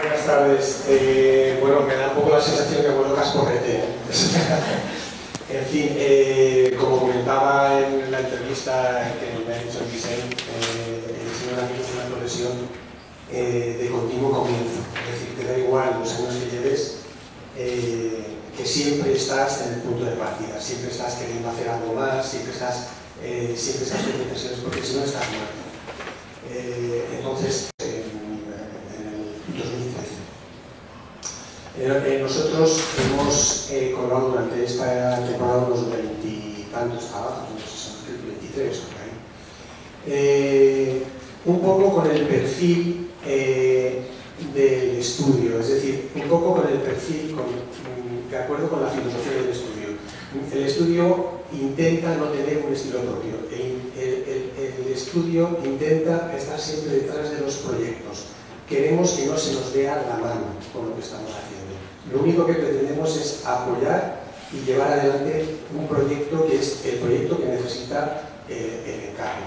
Buenas tardes. Bueno, me da un poco la sensación que vuelvo cascorrete. En fin, como comentaba en la entrevista que me ha hecho el diseño ahora mismo es una profesión de continuo comienzo. Es decir, te da igual los años que lleves, que siempre estás en el punto de partida, siempre estás queriendo hacer algo más, siempre estás con pretensiones, porque si no estás muerto. Entonces, en el 2013. Nosotros hemos colgado durante esta temporada unos 20 y tantos trabajos, no sé si son 23 o por ahí. Un poco con el perfil del estudio, es decir, un poco con el perfil, de acuerdo con la filosofía del estudio. El estudio intenta no tener un estilo propio, el estudio intenta estar siempre detrás de los proyectos. Queremos que no se nos vea la mano con lo que estamos haciendo. Lo único que pretendemos es apoyar y llevar adelante un proyecto que es el proyecto que necesita el encargo.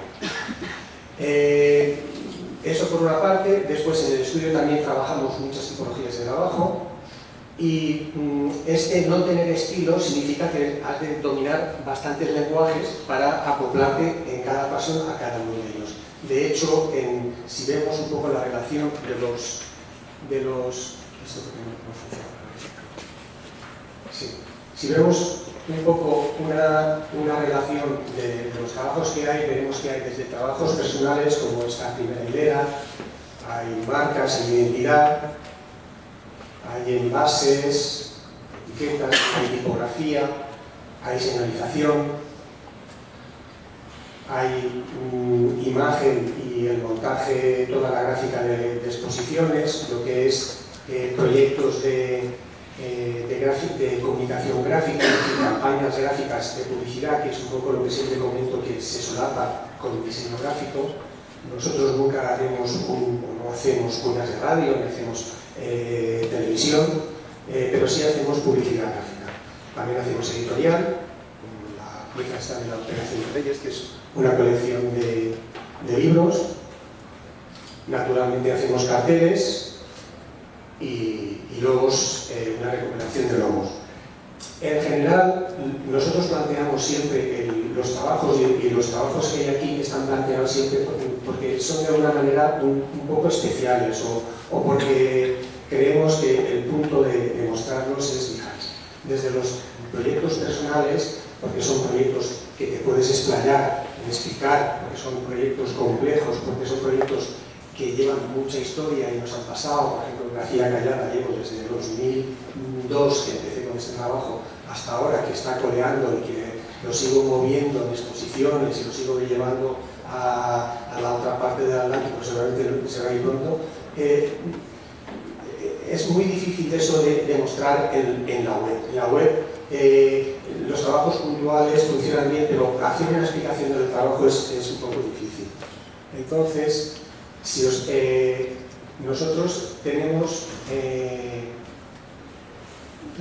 Eso por una parte. Después en el estudio también trabajamos muchas tipologías de trabajo y este no tener estilo significa que has de dominar bastantes lenguajes para acoplarte en cada paso a cada uno de ellos. De hecho, si vemos un poco la relación de los si vemos un poco una relación de los trabajos que hay, veremos que hay desde trabajos personales como esta primera hilera, hay marcas, hay identidad, hay envases, etiquetas, hay tipografía, hay señalización, hay imagen y el montaje, toda la gráfica de exposiciones, lo que es proyectos de comunicación gráfica y campañas gráficas de publicidad, que es un poco lo que siempre comento que se solapa con el diseño gráfico. Nosotros nunca no hacemos cuñas de radio, ni hacemos televisión, pero sí hacemos publicidad gráfica. También hacemos editorial, como la pieza está de la Operación de Reyes, que es una colección de libros. Naturalmente hacemos carteles y logos, una recuperación de logos. En general, nosotros planteamos siempre los trabajos y los trabajos que hay aquí están planteados siempre porque son de alguna manera un poco especiales o porque creemos que el punto de mostrarlos es vital. Desde los proyectos personales, porque son proyectos que te puedes explayar en explicar, porque son proyectos complejos, porque son proyectos que llevan mucha historia y nos han pasado. Por ejemplo, García Callada llevo desde 2002 que empecé con este trabajo hasta ahora, que está coleando y que lo sigo moviendo en exposiciones y lo sigo llevando a la otra parte del Atlántico, seguramente se va a ir pronto. Es muy difícil eso de mostrar en la web. En la web los trabajos puntuales funcionan bien, pero hacer una explicación del trabajo es un poco difícil. Entonces, nosotros tenemos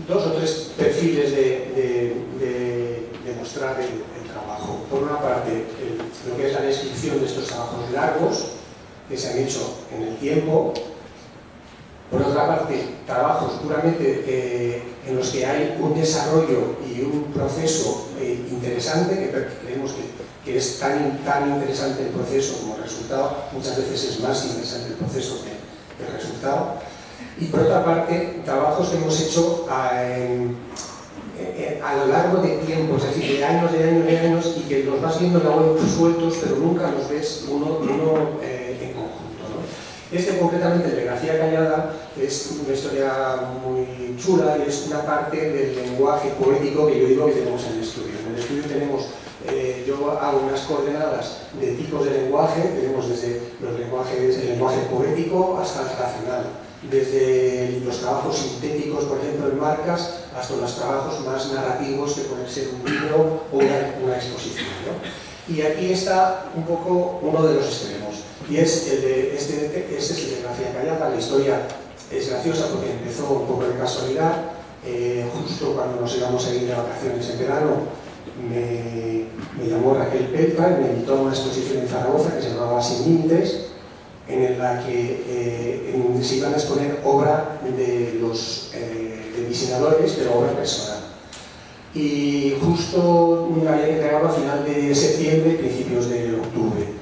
dos o tres perfiles de mostrar el trabajo. Por una parte, lo que es la descripción de estos trabajos largos que se han hecho en el tiempo. Por otra parte, trabajos puramente en los que hay un desarrollo y un proceso interesante, que creemos que es tan interesante el proceso como el resultado. Muchas veces es más interesante el proceso que el resultado. Y por otra parte, trabajos que hemos hecho a lo largo de tiempo, es decir, de años y que los vas viendo en la web sueltos, pero nunca los ves uno en conjunto, ¿no? Este concretamente, el de García Callada, es una historia muy chula y es una parte del lenguaje poético que yo digo que tenemos en el estudio. En el estudio tenemos, yo hago unas coordenadas de tipos de lenguaje, tenemos desde el lenguaje poético hasta el racional, desde los trabajos sintéticos, por ejemplo, en marcas, hasta los trabajos más narrativos que pueden ser un libro o una exposición, ¿no? Y aquí está un poco uno de los extremos, y es el de este es el de García Callada. La historia es graciosa porque empezó un poco de casualidad, justo cuando nos íbamos a ir de vacaciones en verano. Me llamó Raquel Pelpa y me invitó a una exposición en Zaragoza que se llamaba Sin Límites, en la que en se iban a exponer obra de los diseñadores, pero obra personal. Y justo me había entregado a final de septiembre, principios de octubre.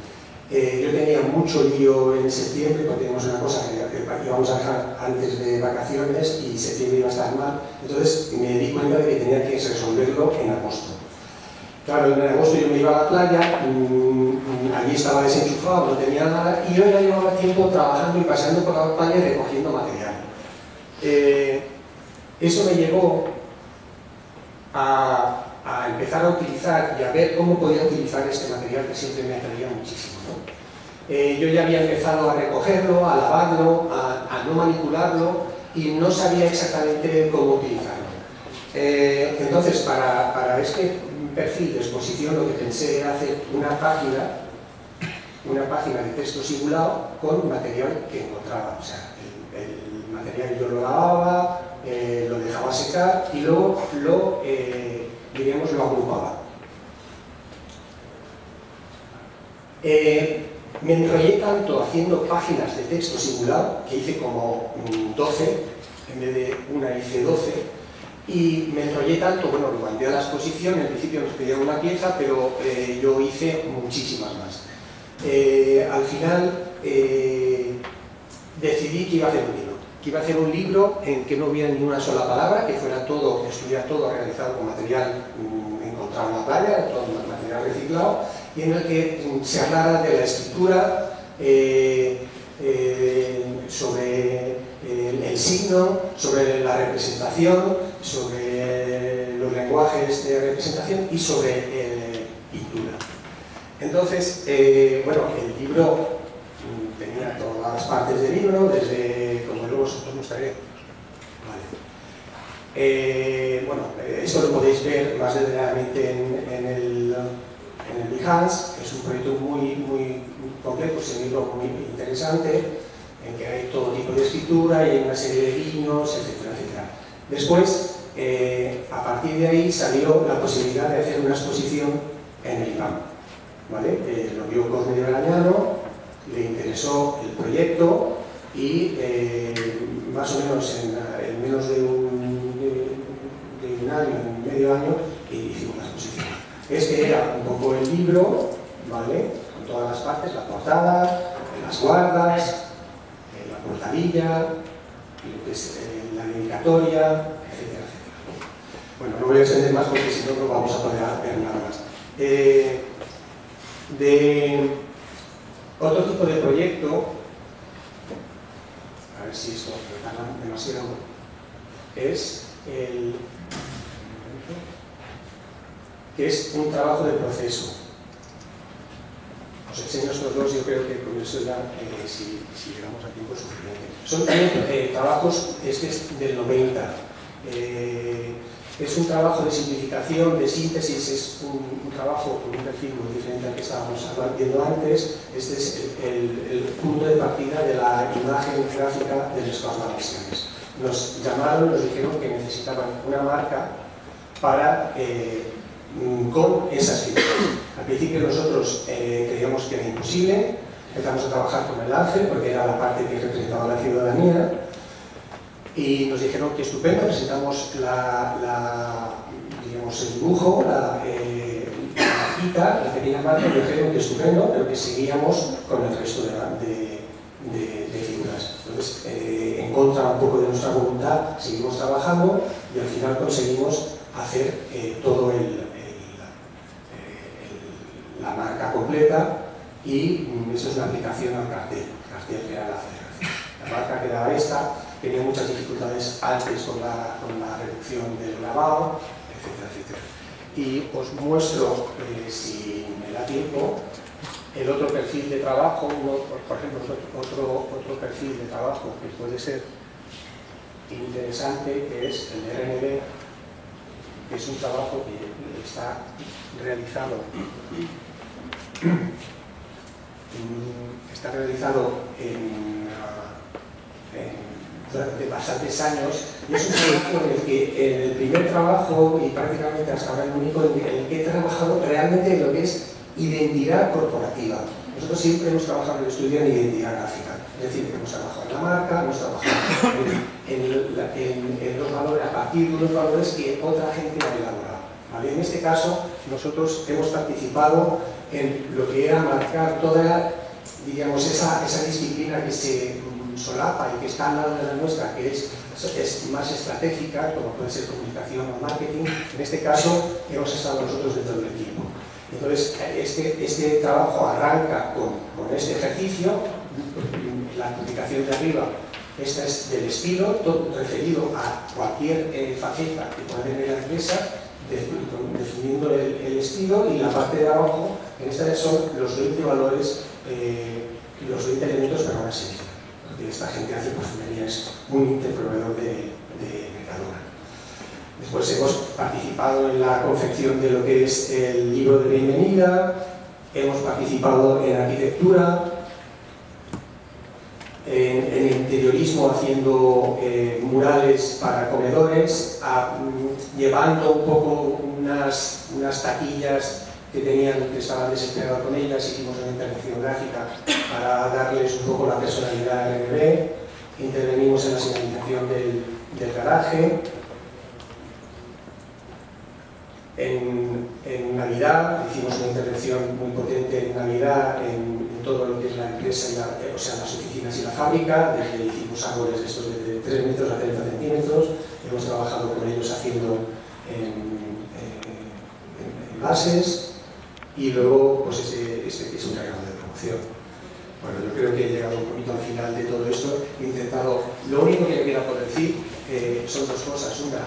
Yo tenía mucho lío en septiembre, porque teníamos una cosa que íbamos a dejar antes de vacaciones y septiembre iba a estar mal, entonces me di cuenta de que tenía que resolverlo en agosto. Claro, en agosto yo me iba a la playa, allí estaba desenchufado, no tenía nada, y yo ya llevaba tiempo trabajando y paseando por la playa y recogiendo material. Eso me llevó a empezar a utilizar y a ver cómo podía utilizar este material que siempre me atraía muchísimo, ¿no? Yo ya había empezado a recogerlo, a lavarlo, a no manipularlo y no sabía exactamente cómo utilizarlo. Entonces, para este perfil de exposición lo que pensé era hacer una página de texto simulado con material que encontraba. O sea, el material yo lo lavaba, lo dejaba secar y luego lo agrupaba. Me enrollé tanto haciendo páginas de texto simulado que hice como 12, en vez de una hice 12. Y me enrollé tanto, bueno, lo mandé a la exposición, en principio nos pedían una pieza, pero yo hice muchísimas más. Al final decidí que iba a hacer un libro, en que no hubiera ni una sola palabra, que estuviera todo realizado con material encontrado en la playa, todo material reciclado, y en el que se hablara de la escritura, sobre el signo, sobre la representación, sobre los lenguajes de representación y sobre pintura. Entonces, bueno, el libro tenía todas las partes del libro, desde, como luego os mostraré. Vale. Bueno, esto lo podéis ver más detalladamente en el Behance, que es un proyecto muy complejo, es un libro muy interesante, en que hay todo tipo de escritura y hay una serie de guiños, etcétera, etcétera. Después, a partir de ahí salió la posibilidad de hacer una exposición en el IPAM, ¿vale? Lo vio Cosme Balañano, le interesó el proyecto y más o menos en menos de un año, medio año, hicimos la exposición. Este era un poco el libro, ¿vale? Con todas las partes, la portada, las guardas, la portadilla, lo que es la dedicatoria, etcétera, etcétera. Bueno, no voy a extender más porque si no, no vamos a poder ver nada más. De otro tipo de proyecto, a ver si esto me tarda demasiado, es que es un trabajo de proceso. Os enseño estos dos, yo creo que con eso ya, si llegamos a tiempo, es suficiente. Son también trabajos, este es del 90. Es un trabajo de simplificación, de síntesis, es un trabajo con un perfil muy diferente al que estábamos viendo antes. Este es el punto de partida de la imagen gráfica de los valencianos. Nos llamaron, nos dijeron que necesitaban una marca para con esas figuras. Al principio nosotros creíamos que era imposible, empezamos a trabajar con el ángel porque era la parte que representaba la ciudadanía y nos dijeron que estupendo, presentamos digamos, el dibujo, la marquita, la pequeña marca, y nos dijeron que estupendo, pero que seguíamos con el resto de figuras. Entonces, en contra un poco de nuestra voluntad, seguimos trabajando y al final conseguimos hacer todo la marca completa y eso es una aplicación al cartel que era la federación. La marca que era esta, tenía muchas dificultades antes con la reducción del grabado, etcétera, etcétera. Y os muestro, si me da tiempo, el otro perfil de trabajo, por ejemplo, otro perfil de trabajo que puede ser interesante, que es el de RNB, que es un trabajo que está realizado durante bastantes años y es un trabajo en el que en el primer trabajo y prácticamente hasta ahora el único en el que he trabajado realmente en lo que es identidad corporativa. Nosotros siempre hemos trabajado en el estudio en identidad gráfica, es decir, hemos trabajado en la marca, hemos en los valores, a partir de unos valores que otra gente ha elaborado, ¿vale? En este caso, nosotros hemos participado en lo que era marcar toda, digamos, esa disciplina que se solapa y que está al lado de la nuestra, que es más estratégica, como puede ser comunicación o marketing. En este caso, hemos estado nosotros dentro del equipo. Entonces, este trabajo arranca con este ejercicio. La publicación de arriba, esta es del estilo, todo referido a cualquier faceta que pueda tener la empresa, definiendo el estilo, y la parte de abajo, en esta son los 20 valores, los 20 elementos para una esencia. Porque esta gente hace perfumería, es un interproveedor de Mercadona. Después hemos participado en la confección de lo que es el libro de bienvenida, hemos participado en arquitectura, en interiorismo, haciendo murales para comedores, llevando un poco unas taquillas que estaban desesperados con ellas. Hicimos una intervención gráfica para darles un poco la personalidad al RNB. Intervenimos en la señalización del garaje. En Navidad hicimos una intervención muy potente en Navidad en todo lo que es la empresa, o sea, las oficinas y la fábrica. Desde hicimos árboles de estos de 3 metros a 30 centímetros. Hemos trabajado con ellos haciendo envases, y luego pues este que es un regalo de promoción. Bueno, yo creo que he llegado un poquito al final de todo esto. He intentado, lo único que queda por decir son dos cosas. Una,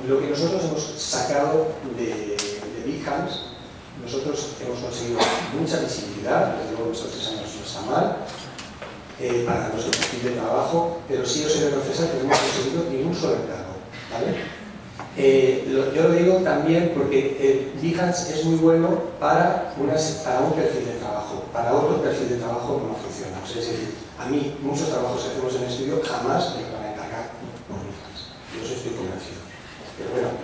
lo que nosotros hemos sacado de Behance, nosotros hemos conseguido mucha visibilidad. Desde luego estos 3 años no está mal para nuestro perfil de trabajo, pero sí os he de confesar que no hemos conseguido ni un solo encargo, ¿vale? Yo lo digo también porque Behance es muy bueno para un perfil de trabajo. Para otro perfil de trabajo no funciona. O sea, es decir, a mí muchos trabajos que hacemos en el estudio jamás me van a encargar por Behance. Yo eso estoy convencido. Pero bueno,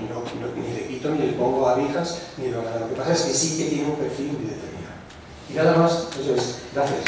ni le quito ni le pongo a Behance ni lo que pasa es que sí que tiene un perfil muy determinado. Y nada más, eso es. Gracias.